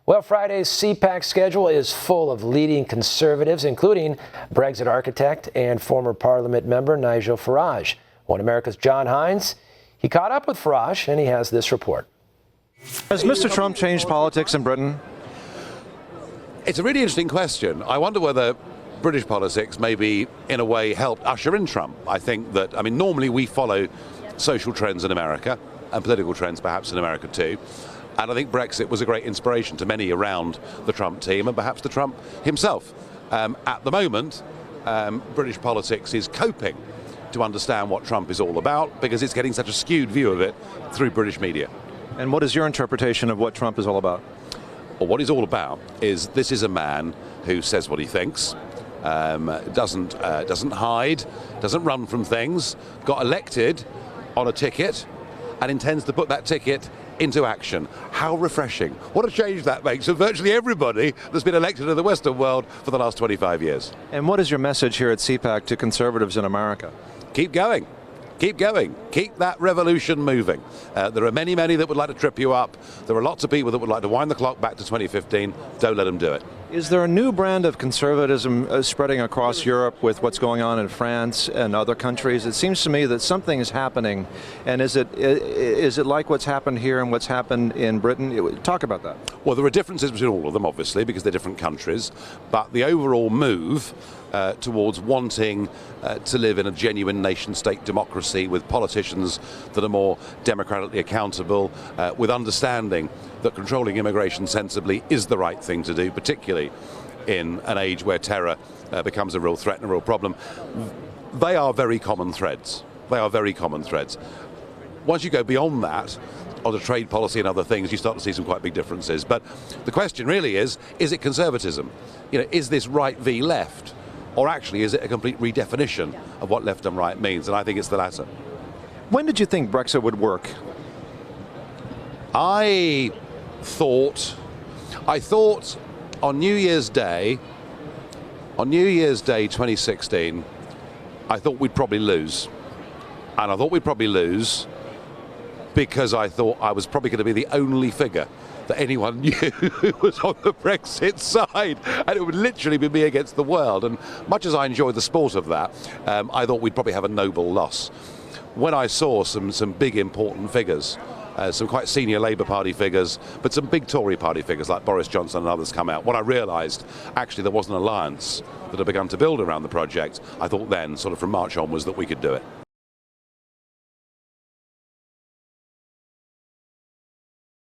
Well, Friday's CPAC schedule is full of leading conservatives, including Brexit architect and former Parliament member Nigel Farage. One America's John Hines, he caught up with Farage, and he has this report. Has Mr. Trump changed politics in Britain? It's a really interesting question. I wonder whether British politics maybe, in a way, helped usher in Trump. I think that, normally we follow social trends in America, and political trends perhaps in America too. And I think Brexit was a great inspiration to many around the Trump team and perhaps to Trump himself. At the moment, British politics is coping to understand what Trump is all about because it's getting such a skewed view of it through British media. And what is your interpretation of what Trump is all about? Well, what he's all about is this is a man who says what he thinks, doesn't hide, doesn't run from things, got elected on a ticket and intends to put that ticket into action. How refreshing. What a change that makes for virtually everybody that's been elected in the Western world for the last 25 years. And what is your message here at CPAC to conservatives in America? Keep going. Keep going. Keep that revolution moving. There are many, many that would like to trip you up. There are lots of people that would like to wind the clock back to 2015. Don't let them do it. Is there a new brand of conservatism spreading across Europe with what's going on in France and other countries? It seems to me that something is happening. And is it like what's happened here and what's happened in Britain? Talk about that. Well, there are differences between all of them, obviously, because they're different countries. But the overall move towards wanting to live in a genuine nation-state democracy with politicians that are more democratically accountable, with understanding that controlling immigration sensibly is the right thing to do, particularly in an age where terror becomes a real threat and a real problem. They are very common threads. They are very common threads. Once you go beyond that, on the trade policy and other things, you start to see some quite big differences. But the question really is it conservatism? Is this right v left? Or actually, is it a complete redefinition of what left and right means? And I think it's the latter. When did you think Brexit would work? I thought on New Year's Day 2016, I thought we'd probably lose. And I thought we'd probably lose because I thought I was probably going to be the only figure that anyone knew who was on the Brexit side, and it would literally be me against the world. And much as I enjoyed the sport of that, I thought we'd probably have a noble loss. When I saw some big important figures, some quite senior Labour Party figures, but some big Tory Party figures like Boris Johnson and others come out, what I realised, actually there was an alliance that had begun to build around the project. I thought then, sort of from March onwards, that we could do it.